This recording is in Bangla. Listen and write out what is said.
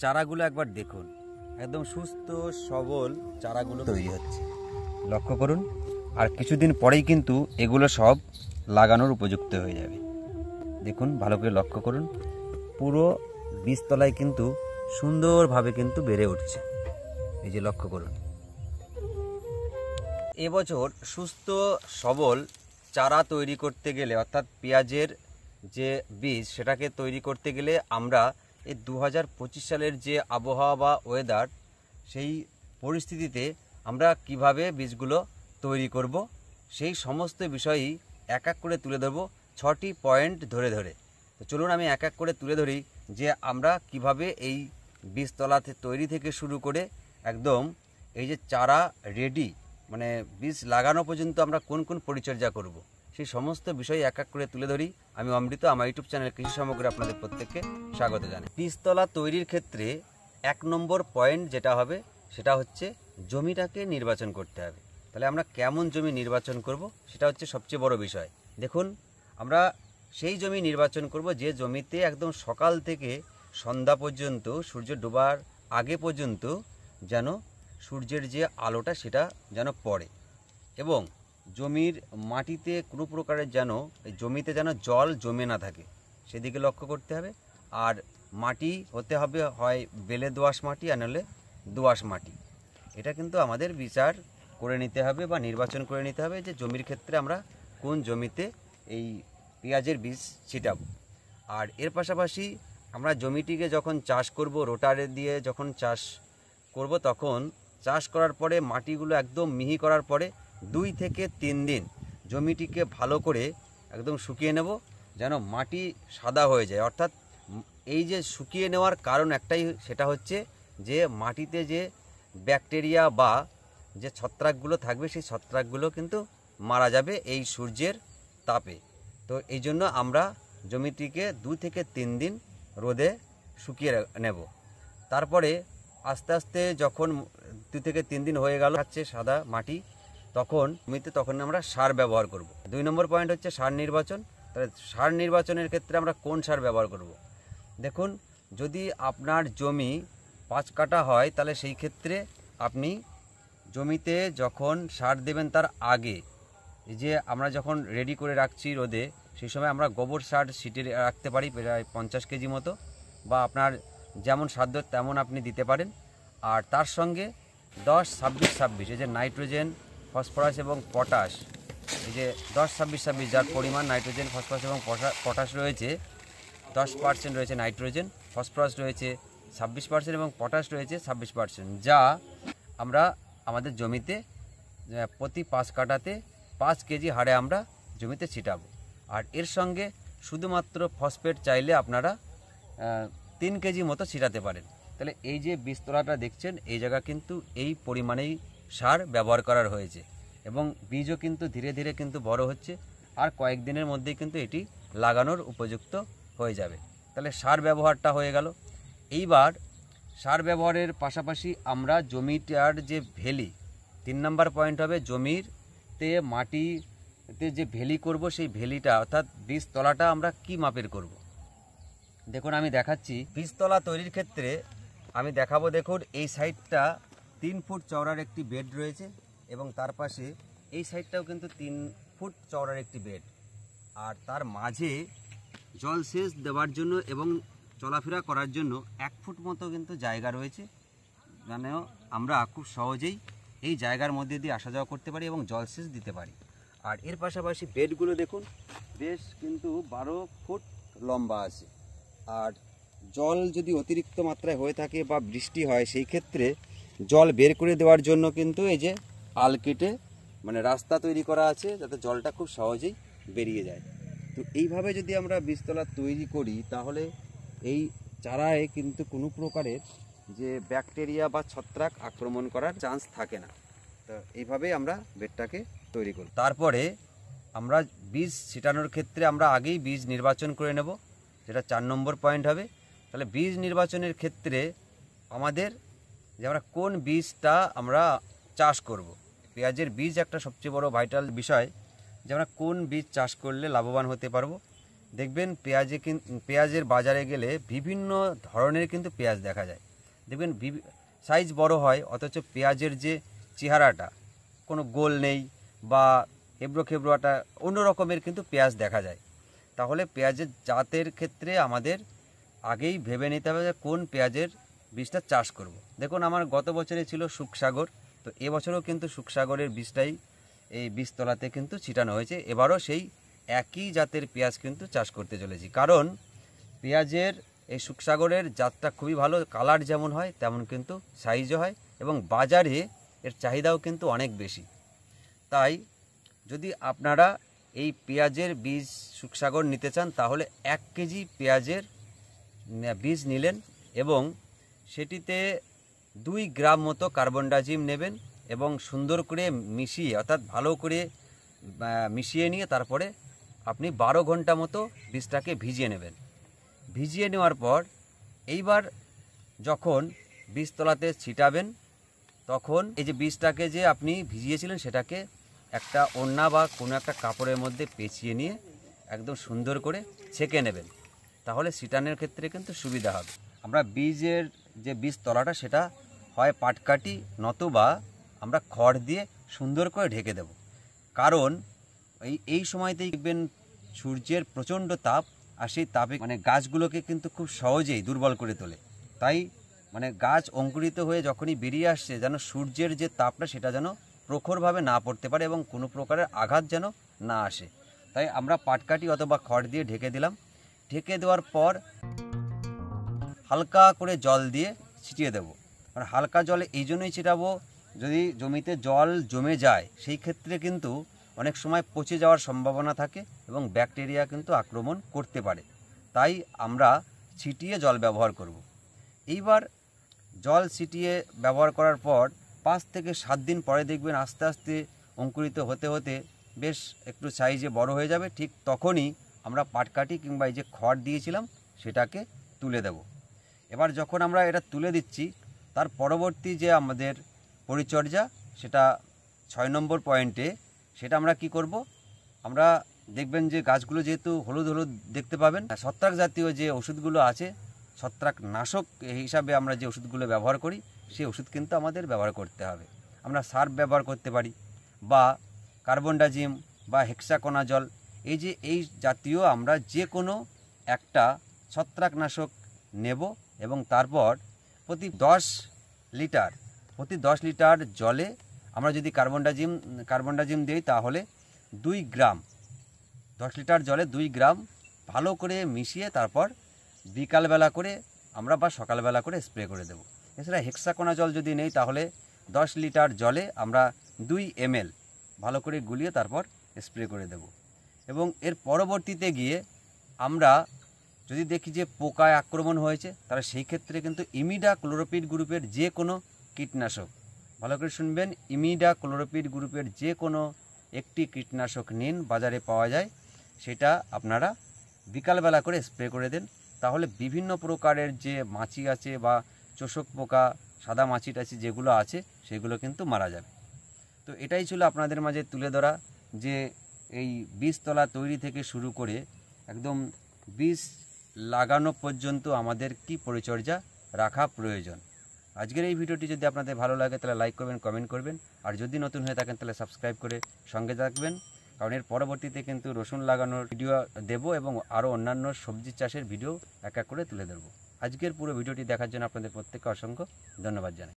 চারাগুলো একবার দেখুন, একদম সুস্থ সবল চারাগুলো তৈরি হচ্ছে, লক্ষ্য করুন। আর কিছুদিন পরেই কিন্তু এগুলো সব লাগানোর উপযুক্ত হয়ে যাবে। দেখুন, ভালো করে লক্ষ্য করুন, পুরো বীজতলায় কিন্তু সুন্দরভাবে কিন্তু বেড়ে উঠছে। এই যে লক্ষ্য করুন, এবছর সুস্থ সবল চারা তৈরি করতে গেলে, অর্থাৎ পেঁয়াজের যে বীজ সেটাকে তৈরি করতে গেলে আমরা এই 2025 সালের যে আবহাওয়া বা ওয়েদার, সেই পরিস্থিতিতে আমরা কিভাবে বীজগুলো তৈরি করব, সেই সমস্ত বিষয়ই এক এক করে তুলে ধরব 6টি পয়েন্ট ধরে ধরে। তো চলুন আমি এক এক করে তুলে ধরি যে আমরা কিভাবে এই বীজতলা তৈরি থেকে শুরু করে একদম এই যে চারা রেডি, মানে বীজ লাগানো পর্যন্ত আমরা কোন কোন পরিচর্যা করব, সেই সমস্ত বিষয় এক এক করে তুলে ধরি। আমি অমৃত, আমার ইউটিউব চ্যানেল কৃষি সামগ্রী আপনাদের প্রত্যেককে স্বাগত জানাই। বীজতলা তৈরির ক্ষেত্রে 1 নম্বর পয়েন্ট যেটা হবে সেটা হচ্ছে জমিটাকে নির্বাচন করতে হবে। তাহলে আমরা কেমন জমি নির্বাচন করব সেটা হচ্ছে সবচেয়ে বড় বিষয়। দেখুন, আমরা সেই জমি নির্বাচন করব যে জমিতে একদম সকাল থেকে সন্ধ্যা পর্যন্ত, সূর্য ডোবার আগে পর্যন্ত যেন সূর্যের যে আলোটা সেটা যেন পড়ে, এবং জমির মাটিতে কোনো প্রকারের যেন জমিতে যেন জল জমে না থাকে, সেদিকে লক্ষ্য করতে হবে। আর মাটি হতে হবে হয় বেলে দোআঁশ মাটি, আর নাহলে দোআঁশ মাটি। এটা কিন্তু আমাদের বিচার করে নিতে হবে বা নির্বাচন করে নিতে হবে যে জমির ক্ষেত্রে আমরা কোন জমিতে এই পেঁয়াজের বীজ ছিটাবো। আর এর পাশাপাশি আমরা জমিটিকে যখন চাষ করব, রোটারে দিয়ে যখন চাষ করব, তখন চাষ করার পরে মাটিগুলো একদম মিহি করার পরে 2 থেকে 3 দিন জমিটিকে ভালো করে একদম শুকিয়ে নেব, যেন মাটি সাদা হয়ে যায়। অর্থাৎ এই যে শুকিয়ে নেওয়ার কারণ একটাই, সেটা হচ্ছে যে মাটিতে যে ব্যাকটেরিয়া বা যে ছত্রাকগুলো থাকবে, সেই ছত্রাকগুলো কিন্তু মারা যাবে এই সূর্যের তাপে। তো এই জন্য আমরা জমিটিকে 2 থেকে 3 দিন রোদে শুকিয়ে নেব। তারপরে আস্তে আস্তে যখন 2 থেকে 3 দিন হয়ে গেল, হচ্ছে সাদা মাটি, তখন জমিতে তখন আমরা সার ব্যবহার করব। 2 নম্বর পয়েন্ট হচ্ছে সার নির্বাচন। তাহলে সার নির্বাচনের ক্ষেত্রে আমরা কোন সার ব্যবহার করব? দেখুন, যদি আপনার জমি 5 কাঠা হয়, তাহলে সেই ক্ষেত্রে আপনি জমিতে যখন সার দেবেন তার আগে, এই যে আমরা যখন রেডি করে রাখছি রোদে, সেই সময় আমরা গোবর সার ছিটে রাখতে পারি প্রায় 50 কেজি মতো, বা আপনার যেমন সাধ্য তেমন আপনি দিতে পারেন। আর তার সঙ্গে 10-26-26 এই যে নাইট্রোজেন, ফসফরাস এবং পটাশ, এই যে 10-26-26 যার পরিমাণ নাইট্রোজেন, ফসফরাস এবং পটাশ রয়েছে, 10% রয়েছে নাইট্রোজেন, ফসফরাস রয়েছে 26% এবং পটাশ রয়েছে 26%, যা আমরা আমাদের জমিতে প্রতি 5 কাঠাতে 5 কেজি হারে আমরা জমিতে ছিটাবো। আর এর সঙ্গে শুধুমাত্র ফসফেট চাইলে আপনারা 3 কেজি মতো ছিটাতে পারেন। তাহলে এই যে বীজতলাটা দেখছেন, এই জায়গা কিন্তু এই পরিমাণেই সার ব্যবহার করার হয়েছে, এবং বীজও কিন্তু ধীরে ধীরে কিন্তু বড় হচ্ছে, আর কয়েকদিনের মধ্যেই কিন্তু এটি লাগানোর উপযুক্ত হয়ে যাবে। তাহলে সার ব্যবহারটা হয়ে গেল। এইবার সার ব্যবহারের পাশাপাশি আমরা জমিটার যে ভেলি, 3 নম্বর পয়েন্ট হবে জমিতে মাটিতে যে ভেলি করব, সেই ভেলিটা অর্থাৎ বীজতলাটা আমরা কি মাপের করব। দেখুন, আমি দেখাচ্ছি বীজতলা তৈরির ক্ষেত্রে আমি দেখাবো। দেখুন, এই সাইডটা 3 ফুট চওড়ার একটি বেড রয়েছে, এবং তার পাশে এই সাইডটাও কিন্তু 3 ফুট চওড়ার একটি বেড। আর তার মাঝে জলসেচ দেওয়ার জন্য এবং চলাফেরা করার জন্য 1 ফুট মতো কিন্তু জায়গা রয়েছে, মানে আমরা খুব সহজেই এই জায়গার মধ্যে দিয়ে আসা যাওয়া করতে পারি এবং জলসেচ দিতে পারি। আর এর পাশাপাশি বেডগুলো দেখুন, বেশ কিন্তু 12 ফুট লম্বা আছে। আর জল যদি অতিরিক্ত মাত্রায় হয়ে থাকে বা বৃষ্টি হয়, সেই ক্ষেত্রে জল বের করে দেওয়ার জন্য কিন্তু এই যে আল কেটে, মানে রাস্তা তৈরি করা আছে, যাতে জলটা খুব সহজেই বেরিয়ে যায়। তো এইভাবে যদি আমরা বীজতলা তৈরি করি, তাহলে এই চারায় কিন্তু কোনো প্রকারের যে ব্যাকটেরিয়া বা ছত্রাক আক্রমণ করার চান্স থাকে না। তো এইভাবেই আমরা বেডটাকে তৈরি করি। তারপরে আমরা বীজ ছিটানোর ক্ষেত্রে আমরা আগেই বীজ নির্বাচন করে নেব, যেটা 4 নম্বর পয়েন্ট হবে। তাহলে বীজ নির্বাচনের ক্ষেত্রে আমাদের যে আমরা কোন বীজটা আমরা চাষ করব, পেঁয়াজের বীজ একটা সবচেয়ে বড় ভাইটাল বিষয়, যে আমরা কোন বীজ চাষ করলে লাভবান হতে পারবো। দেখবেন পেঁয়াজের বাজারে গেলে বিভিন্ন ধরনের কিন্তু পেঁয়াজ দেখা যায়। দেখবেন সাইজ বড় হয়, অথচ পেঁয়াজের যে চেহারাটা কোনো গোল নেই বা এবড়ো খেবড়ো একটা অন্য রকমের কিন্তু পেঁয়াজ দেখা যায়। তাহলে পেঁয়াজের জাতের ক্ষেত্রে আমাদের আগেই ভেবে নিতে হবে যে কোন পেঁয়াজের বীজটা চাষ করব। দেখুন আমার গত বছরে ছিল সুখসাগর, তো এবছরও কিন্তু সুখসাগরের বীজটাই এই বীজতলাতে কিন্তু ছিটানো হয়েছে। এবারও সেই একই জাতের পেঁয়াজ কিন্তু চাষ করতে চলেছি, কারণ পেঁয়াজের এই সুখসাগরের জাতটা খুবই ভালো, কালার যেমন হয় তেমন কিন্তু সাইজও হয় এবং বাজারে এর চাহিদাও কিন্তু অনেক বেশি। তাই যদি আপনারা এই পেঁয়াজের বীজ সুখসাগর নিতে চান তাহলে 1 কেজি পেঁয়াজের বীজ নিলেন এবং সেটিতে 2 গ্রাম মতো কার্বনডাজিম নেবেন এবং সুন্দর করে মিশিয়ে, অর্থাৎ ভালো করে মিশিয়ে নিয়ে তারপরে আপনি 12 ঘন্টা মতো বীজটাকে ভিজিয়ে নেবেন। ভিজিয়ে নেওয়ার পর এইবার যখন বীজতলাতে ছিটাবেন তখন এই যে বীজটাকে যে আপনি ভিজিয়েছিলেন সেটাকে একটা ওড়না বা কোনো একটা কাপড়ের মধ্যে পেঁচিয়ে নিয়ে একদম সুন্দর করে ছেঁকে নেবেন, তাহলে ছিটানোর ক্ষেত্রে কিন্তু সুবিধা হবে। আমরা বীজের যে বীজতলাটা সেটা হয় পাটকাঠি নতুবা আমরা খড় দিয়ে সুন্দর করে ঢেকে দেব, কারণ এই সময়তেই দেখবেন সূর্যের প্রচণ্ড তাপ, আর সেই তাপে গাছগুলোকে কিন্তু খুব সহজেই দুর্বল করে তোলে। তাই গাছ অঙ্কুরিত হয়ে যখনই বেরিয়ে আসছে যেন সূর্যের যে তাপটা সেটা যেন প্রখরভাবে না পড়তে পারে এবং কোনো প্রকারের আঘাত যেন না আসে। তাই আমরা পাটকাঠি অথবা খড় দিয়ে ঢেকে দিলাম। ঢেকে দেওয়ার পর হালকা করে জল দিয়ে ছিটিয়ে দেবো। হালকা জলে এই জন্যই ছিটাবো, যদি জমিতে জল জমে যায় সেই ক্ষেত্রে কিন্তু অনেক সময় পচে যাওয়ার সম্ভাবনা থাকে এবং ব্যাকটেরিয়া কিন্তু আক্রমণ করতে পারে। তাই আমরা ছিটিয়ে জল ব্যবহার করব। এইবার জল ছিটিয়ে ব্যবহার করার পর 5 থেকে 7 দিন পরে দেখবেন আস্তে আস্তে অঙ্কুরিত হতে হতে বেশ একটু সাইজে বড় হয়ে যাবে। ঠিক তখনই আমরা পাটকাঠি কিংবা এই যে খড় দিয়েছিলাম সেটাকে তুলে দেব। এবার যখন আমরা এটা তুলে দিচ্ছি তার পরবর্তী যে আমাদের পরিচর্যা সেটা 6 নম্বর পয়েন্টে, সেটা আমরা কি করব, আমরা দেখবেন যে গাছগুলো যেহেতু হলুদ হলুদ দেখতে পাবেন, ছত্রাক জাতীয় যে ওষুধগুলো আছে, ছত্রাক নাশক হিসাবে আমরা যে ওষুধগুলো ব্যবহার করি সেই ওষুধ কিন্তু আমাদের ব্যবহার করতে হবে। আমরা সার্ফ ব্যবহার করতে পারি বা কার্বনডাজিম বা হেক্সাকোনাজল, এই জাতীয় আমরা যে কোনো একটা ছত্রাকনাশক নেব এবং তারপর প্রতি 10 লিটার জলে আমরা যদি কার্বনডাজিম দিই তাহলে 2 গ্রাম, 10 লিটার জলে 2 গ্রাম ভালো করে মিশিয়ে তারপর বিকালবেলা করে আমরা বা সকালবেলা করে স্প্রে করে দেব। এছাড়া হেক্সাকোনাজল যদি নেই তাহলে 10 লিটার জলে আমরা 2 ml ভালো করে গুলিয়ে তারপর স্প্রে করে দেব। এবং এর পরবর্তীতে গিয়ে আমরা যদি দেখি যে পোকায় আক্রমণ হয়েছে তাহলে সেই ক্ষেত্রে কিন্তু ইমিডাক্লোরোপিড গ্রুপের যে কোনো কীটনাশক, ভালো করে শুনবেন, ইমিডাক্লোরোপিড গ্রুপের যে কোনো একটি কীটনাশক নিন, বাজারে পাওয়া যায়, সেটা আপনারা বিকালবেলা করে স্প্রে করে দেন। তাহলে বিভিন্ন প্রকারের যে মাছি আছে বা চোষক পোকা, সাদা মাছি টাছি যেগুলো আছে সেগুলো কিন্তু মারা যাবে। তো এটাই ছিল আপনাদের মাঝে তুলে ধরা যে এই বীজতলা তৈরি থেকে শুরু করে একদম বীজ লাগানো পর্যন্ত আমাদের কি পরিচর্যা রাখা প্রয়োজন। আজকের এই ভিডিওটি যদি আপনাদের ভালো লাগে তাহলে লাইক করবেন, কমেন্ট করবেন, আর যদি নতুন হয়ে থাকেন তাহলে সাবস্ক্রাইব করে সঙ্গে থাকবেন, কারণ এর পরবর্তীতে কিন্তু রসুন লাগানোর ভিডিও দেব এবং আরও অন্যান্য সবজি চাষের ভিডিও এক এক করে তুলে ধরব। আজকের পুরো ভিডিওটি দেখার জন্য আপনাদের প্রত্যেককে অসংখ্য ধন্যবাদ জানাই।